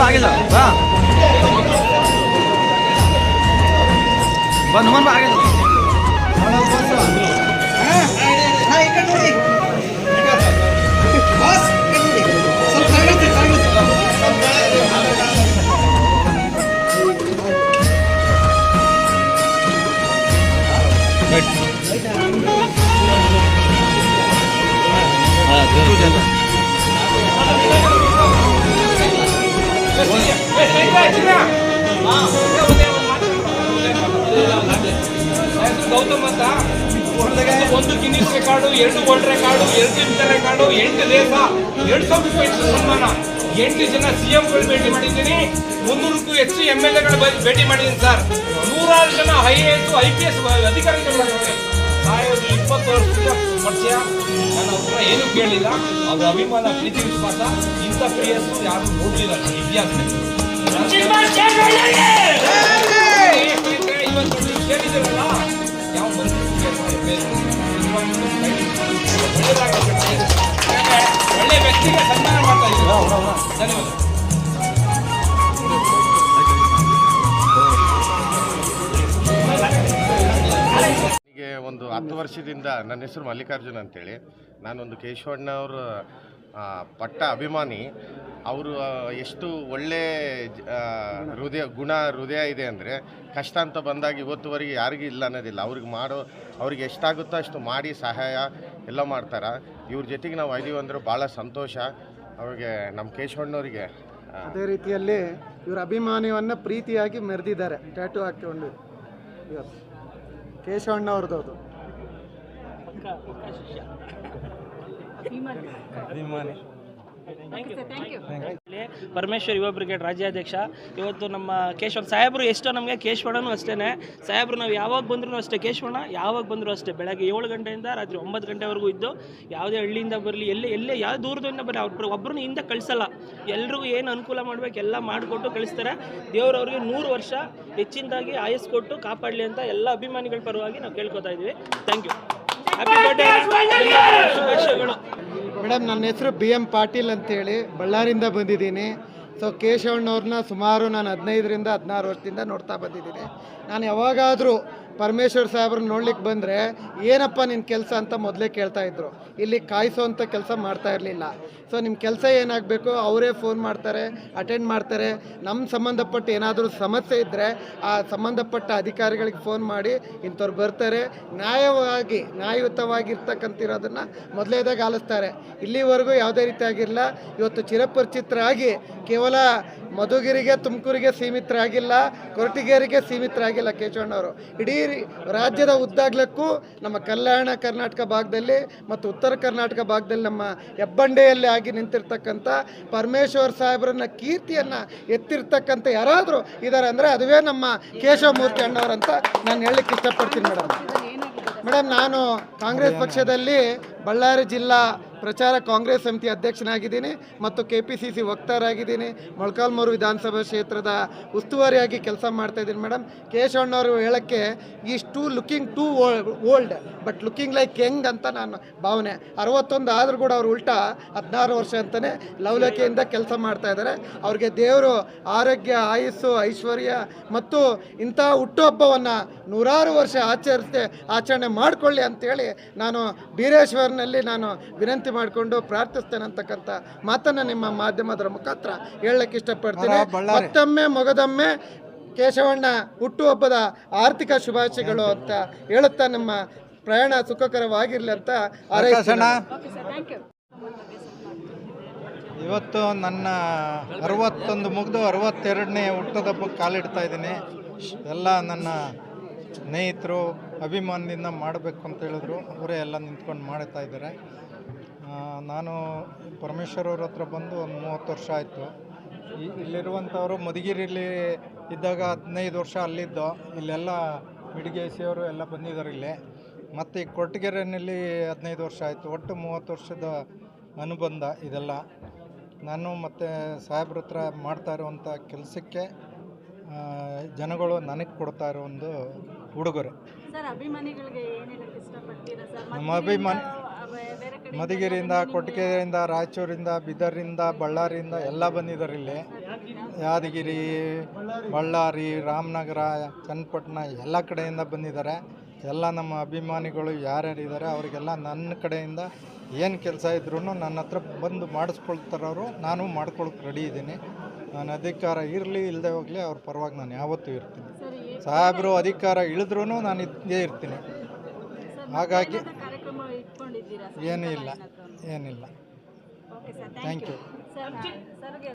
आगे जाओ हनुमान आगे जाओ ಗೌತಮ್ ಅಂತ ಒಂದು Guinness record, 2 world record, 2 inter record, 8 ದೇಶ, 200 ರೂಪಾಯಿ ಸನ್ಮಾನ, 8 ಜನ ಸಿಎಂಗಳು ಭೇಟಿ ಮಾಡಿದ್ದೀನಿ, 300ಕ್ಕೂ ಹೆಚ್ಚು MLAಗಳು ಭೇಟಿ ಮಾಡಿದ್ದೀನಿ ಸರ್. 100 ಜನ IAS IPS ಅಧಿಕಾರಿಗಳು. 20 ವರ್ಷದ ಪರಿಚಯ. ನಾನು ಅವ್ರ ಏನೂ ಕೇಳಿಲ್ಲ. ಅವ್ರ ಅಭಿಮಾನ, ಪ್ರೀತಿ, ವಿಶ್ವಾಸ ಇಂಥ ಪ್ರಿಯಸ್ ಯಾರು ನೋಡಲಿಲ್ಲ ಇತಿಹಾಸದಲ್ಲಿ. ಇವತ್ತು ನೀವು ಕೇಳಿದ್ದೀರಲ್ಲ, ಯಾವ ಒಳ್ಳೆ ವ್ಯಕ್ತಿಗೆ ಸನ್ಮಾನ ಮಾಡ್ತಾ ಇದ್ದೀರಾ. ಧನ್ಯವಾದ. ಒಂದು 10 ವರ್ಷದಿಂದ ನನ್ನ ಹೆಸರು ಮಲ್ಲಿಕಾರ್ಜುನ್ ಅಂತೇಳಿ, ನಾನೊಂದು ಕೇಶವಣ್ಣ ಅವರ ಪಟ್ಟ ಅಭಿಮಾನಿ. ಅವರು ಎಷ್ಟು ಒಳ್ಳೆ ಹೃದಯ ಇದೆ ಅಂದರೆ, ಕಷ್ಟ ಅಂತ ಬಂದಾಗ ಇವತ್ತುವರೆಗೆ ಯಾರಿಗೂ ಇಲ್ಲ ಅನ್ನೋದಿಲ್ಲ. ಅವ್ರಿಗೆ ಎಷ್ಟಾಗುತ್ತೋ ಅಷ್ಟು ಮಾಡಿ ಸಹಾಯ ಎಲ್ಲ ಮಾಡ್ತಾರೆ. ಇವ್ರ ಜೊತೆಗೆ ನಾವು ಇದೀವಿ ಅಂದರೆ ಭಾಳ ಸಂತೋಷ. ಅವ್ರಿಗೆ ನಮ್ಮ ಕೇಶವಣ್ಣವರಿಗೆ ಅದೇ ರೀತಿಯಲ್ಲಿ ಇವರ ಅಭಿಮಾನಿಯನ್ನು ಪ್ರೀತಿಯಾಗಿ ಮೆರೆದಿದ್ದಾರೆ, ಟ್ಯಾಟೂ ಹಾಕಿಕೊಂಡು. ಕೇಶವಣ್ಣ ಅವ್ರದ್ದು ಅದು ಅಭಿಮಾನಿ. ಪರಮೇಶ್ವರ್ ಯುವ ಬ್ರಿಗೇಡ್ ರಾಜ್ಯಾಧ್ಯಕ್ಷ. ಇವತ್ತು ನಮ್ಮ ಕೇಶವಣ್ಣ ಸಾಹೇಬರು ಎಷ್ಟೋ ನಮಗೆ, ಕೇಶವಣ್ಣನೂ ಅಷ್ಟೇ ಸಾಹೇಬರು. ನಾವು ಯಾವಾಗ ಬಂದರೂ ಅಷ್ಟೇ, ಕೇಶವಣ್ಣ ಯಾವಾಗ ಬಂದರೂ ಅಷ್ಟೇ, ಬೆಳಗ್ಗೆ 7 ಗಂಟೆಯಿಂದ ರಾತ್ರಿ 9 ಗಂಟೆವರೆಗೂ ಇದ್ದು, ಯಾವುದೇ ಹಳ್ಳಿಯಿಂದ ಬರಲಿ, ಎಲ್ಲೇ ಯಾವ ದೂರದಿಂದ ಬರಲಿ, ಒಬ್ಬರನ್ನ ಹಿಂದೆ ಕಳಿಸಲ್ಲ. ಎಲ್ರಿಗೂ ಏನು ಅನುಕೂಲ ಮಾಡಬೇಕು ಎಲ್ಲ ಮಾಡಿಕೊಟ್ಟು ಕಳಿಸ್ತಾರೆ. ದೇವರವ್ರಿಗೆ 100 ವರ್ಷ ಹೆಚ್ಚಿನದಾಗಿ ಆಯಸ್ ಕೊಟ್ಟು ಕಾಪಾಡಲಿ ಅಂತ ಎಲ್ಲ ಅಭಿಮಾನಿಗಳ ಪರವಾಗಿ ನಾವು ಕೇಳ್ಕೊತಾ ಇದ್ದೀವಿ. Thank you. Happy birthday. ಶುಭಾಶಯಗಳು. ಮೇಡಮ್, ನನ್ನ ಹೆಸರು BM ಪಾಟೀಲ್ ಅಂತೇಳಿ ಬಳ್ಳಾರಿಯಿಂದ ಬಂದಿದ್ದೀನಿ. ಸೊ ಕೇಶವಣ್ಣವ್ರನ್ನ ಸುಮಾರು ನಾನು 15ರಿಂದ 16 ವರ್ಷದಿಂದ ನೋಡ್ತಾ ಬಂದಿದ್ದೀನಿ. ನಾನು ಯಾವಾಗಾದರೂ ಪರಮೇಶ್ವರ್ ಸಾಹೇಬ್ರನ್ನ ನೋಡ್ಲಿಕ್ಕೆ ಬಂದರೆ ಏನಪ್ಪ ನಿನ್ನ ಕೆಲಸ ಅಂತ ಮೊದಲೇ ಕೇಳ್ತಾಯಿದ್ರು. ಇಲ್ಲಿ ಕಾಯಿಸೋವಂಥ ಕೆಲಸ ಮಾಡ್ತಾ ಇರಲಿಲ್ಲ. ಸೊ ನಿಮ್ಮ ಕೆಲಸ ಏನಾಗಬೇಕು ಅವರೇ ಫೋನ್ ಮಾಡ್ತಾರೆ, ಅಟೆಂಡ್ ಮಾಡ್ತಾರೆ. ನಮ್ಮ ಸಂಬಂಧಪಟ್ಟ ಏನಾದರೂ ಸಮಸ್ಯೆ ಇದ್ದರೆ ಆ ಸಂಬಂಧಪಟ್ಟ ಅಧಿಕಾರಿಗಳಿಗೆ ಫೋನ್ ಮಾಡಿ ಇಂಥವ್ರು ಬರ್ತಾರೆ, ನ್ಯಾಯಯುತವಾಗಿರ್ತಕ್ಕಂತಿರೋದನ್ನು ಮೊದಲೇದಾಗಿ ಆಲಿಸ್ತಾರೆ. ಇಲ್ಲಿವರೆಗೂ ಯಾವುದೇ ರೀತಿಯಾಗಿರಲಿಲ್ಲ. ಇವತ್ತು ಚಿರಪರಿಚಿತರಾಗಿ ಕೇವಲ ಮಧುಗಿರಿಗೆ, ತುಮಕೂರಿಗೆ ಸೀಮಿತರಾಗಿಲ್ಲ, ಕೊರಟಗೆರೆಗೆ ಸೀಮಿತರಾಗಿಲ್ಲ ಕೇಶವಣ್ಣವರು. ಇಡೀ ರಾಜ್ಯದ ಉದ್ದಾಗಲಕ್ಕೂ ನಮ್ಮ ಕಲ್ಯಾಣ ಕರ್ನಾಟಕ ಭಾಗದಲ್ಲಿ ಮತ್ತು ಉತ್ತರ ಕರ್ನಾಟಕ ಭಾಗದಲ್ಲಿ ನಮ್ಮ ಹೆಬ್ಬಂಡೆಯಲ್ಲಿ ಆಗಿ ನಿಂತಿರ್ತಕ್ಕಂಥ ಪರಮೇಶ್ವರ್ ಸಾಹೇಬ್ರನ್ನ ಕೀರ್ತಿಯನ್ನು ಎತ್ತಿರ್ತಕ್ಕಂಥ ಯಾರಾದರೂ ಇದ್ದಾರೆ ಅಂದರೆ ಅದುವೇ ನಮ್ಮ ಕೇಶವಮೂರ್ತಿ ಅಣ್ಣವರಂತ ನಾನು ಹೇಳಲಿಕ್ಕೆ ಇಷ್ಟಪಡ್ತೀನಿ. ಮೇಡಮ್, ನಾನು ಕಾಂಗ್ರೆಸ್ ಪಕ್ಷದಲ್ಲಿ ಬಳ್ಳಾರಿ ಜಿಲ್ಲಾ ಪ್ರಚಾರ ಕಾಂಗ್ರೆಸ್ ಸಮಿತಿ ಅಧ್ಯಕ್ಷನಾಗಿದ್ದೀನಿ ಮತ್ತು KPCC ವಕ್ತಾರಾಗಿದ್ದೀನಿ. ಮೊಳಕಾಲ್ಮೂರು ವಿಧಾನಸಭಾ ಕ್ಷೇತ್ರದ ಉಸ್ತುವಾರಿಯಾಗಿ ಕೆಲಸ ಮಾಡ್ತಾಯಿದ್ದೀನಿ. ಮೇಡಮ್, ಕೇಶವಣ್ಣವರು ಹೇಳೋಕ್ಕೆ is looking two old but looking like Young ಅಂತ ನಾನು ಭಾವನೆ. 61 ಆದರೂ ಕೂಡ ಅವರು ಉಲ್ಟಾ 16 ವರ್ಷ ಅಂತಲೇ ಲವಲವಿಕೆಯಿಂದ ಕೆಲಸ ಮಾಡ್ತಾಯಿದ್ದಾರೆ. ಅವ್ರಿಗೆ ದೇವರು ಆರೋಗ್ಯ, ಆಯುಸ್ಸು, ಐಶ್ವರ್ಯ ಮತ್ತು ಇಂಥ ಹುಟ್ಟುಹಬ್ಬವನ್ನು 100 ವರ್ಷ ಆಚರಣೆ ಮಾಡಿಕೊಳ್ಳಿ ಅಂಥೇಳಿ ನಾನು ಬೀರೇಶ್ವರ್ನಲ್ಲಿ ನಾನು ವಿನಂತಿ ಮಾಡಿಕೊಂಡು ಪ್ರಾರ್ಥಿಸ್ತೇನೆ ಅಂತಕ್ಕಂಥ ಮಾತನ್ನು ನಿಮ್ಮ ಮಾಧ್ಯಮದ ಮುಖಾಂತರ ಹೇಳಕ್ಕೆ ಇಷ್ಟಪಡ್ತೀನಿ. ಮತ್ತೊಮ್ಮೆ ಮೊಗದೊಮ್ಮೆ ಕೇಶವಣ್ಣ ಹುಟ್ಟುಹಬ್ಬದ ಆರ್ಥಿಕ ಶುಭಾಶಯಗಳು ಅಂತ ಹೇಳುತ್ತಾ ನಮ್ಮ ಪ್ರಯಾಣ ಸುಖಕರವಾಗಿರಲಿ ಅಂತ ಹಾರೈಸೋಣ. ಇವತ್ತು ನನ್ನ 61 ಮುಗಿದು 62ನೇ ಹುಟ್ಟುಹಬ್ಬಕ್ಕೆ ಕಾಲಿಡ್ತಾ ಇದ್ದೀನಿ. ಎಲ್ಲ ನನ್ನ ಸ್ನೇಹಿತರು ಅಭಿಮಾನದಿಂದ ಮಾಡಬೇಕು ಅಂತ ಹೇಳಿದ್ರು, ಅವರೇ ಎಲ್ಲ ನಿಂತ್ಕೊಂಡು ಮಾಡ್ತಾ ಇದ್ದಾರೆ. ನಾನು ಪರಮೇಶ್ವರ್ ಅವ್ರ ಹತ್ರ ಬಂದು ಒಂದು 30 ವರ್ಷ ಆಯಿತು. ಇಲ್ಲಿರುವಂಥವರು ಮಧುಗಿರಿಲಿ ಇದ್ದಾಗ 15 ವರ್ಷ ಅಲ್ಲಿದ್ದು, ಇಲ್ಲೆಲ್ಲ ಮಿಡಿಗೇಸಿಯವರು ಎಲ್ಲ ಬಂದಿದ್ದಾರೆ ಇಲ್ಲಿ. ಮತ್ತು ಈ ಕೊರಟಗೆರೆಯಲ್ಲಿ 15 ವರ್ಷ ಆಯಿತು. ಒಟ್ಟು 30 ವರ್ಷದ ಅನುಬಂಧ ಇದೆಲ್ಲ. ನಾನು ಮತ್ತು ಸಾಹೇಬ್ರ ಹತ್ರ ಮಾಡ್ತಾ ಇರುವಂಥ ಕೆಲಸಕ್ಕೆ ಜನಗಳು ನನಗೆ ಕೊಡ್ತಾ ಇರೋ ಒಂದು ಉಡುಗೊರೆ. ಸರ್ ಅಭಿಮಾನಿಗಳಿಗೆ ಏನು ಹೇಳಕ್ಕೆ ಇಷ್ಟಪಡ್ತೀರಾ ಸರ್? ನಮ್ಮ ಅಭಿಮಾನಿ ಬೇರೆ ಕಡೆ ಮಧುಗಿರಿಯಿಂದ, ಕೊಟ್ಟಿಗೆರೆಯಿಂದ, ರಾಯಚೂರಿಂದ, ಬೀದರ್ರಿಂದ, ಬಳ್ಳಾರಿಯಿಂದ ಎಲ್ಲ ಬಂದಿದ್ದಾರೆ ಇಲ್ಲಿ. ಯಾದಗಿರಿ, ಬಳ್ಳಾರಿ, ರಾಮನಗರ, ಚನ್ನಪಟ್ಟಣ ಎಲ್ಲ ಕಡೆಯಿಂದ ಬಂದಿದ್ದಾರೆ. ಎಲ್ಲ ನಮ್ಮ ಅಭಿಮಾನಿಗಳು ಯಾರ್ಯಾರಿದ್ದಾರೆ ಅವರಿಗೆಲ್ಲ ನನ್ನ ಕಡೆಯಿಂದ ಏನು ಕೆಲಸ ಇದ್ರೂ ನನ್ನ ಹತ್ರ ಬಂದು ಮಾಡಿಸ್ಕೊಳ್ತಾರವರು. ನಾನು ಮಾಡ್ಕೊಳಕ್ಕೆ ರೆಡಿ ಇದ್ದೀನಿ. ನಾನು ಅಧಿಕಾರ ಇರಲಿ ಇಲ್ಲದೆ ಹೋಗಲಿ ಅವ್ರ ಪರವಾಗಿ ನಾನು ಯಾವತ್ತೂ ಇರ್ತೀನಿ. ಸಾಹೇಬರು ಅಧಿಕಾರ ಇಳಿದ್ರೂ ನಾನು ಇದ್ದೇ ಇರ್ತೀನಿ. ಹಾಗಾಗಿ ಕಾರ್ಯಕ್ರಮ ಇಟ್ಕೊಂಡಿದ್ದೀರಾ? ಏನಿಲ್ಲ. Okay sir, thank you. ಸರ್ಗೆ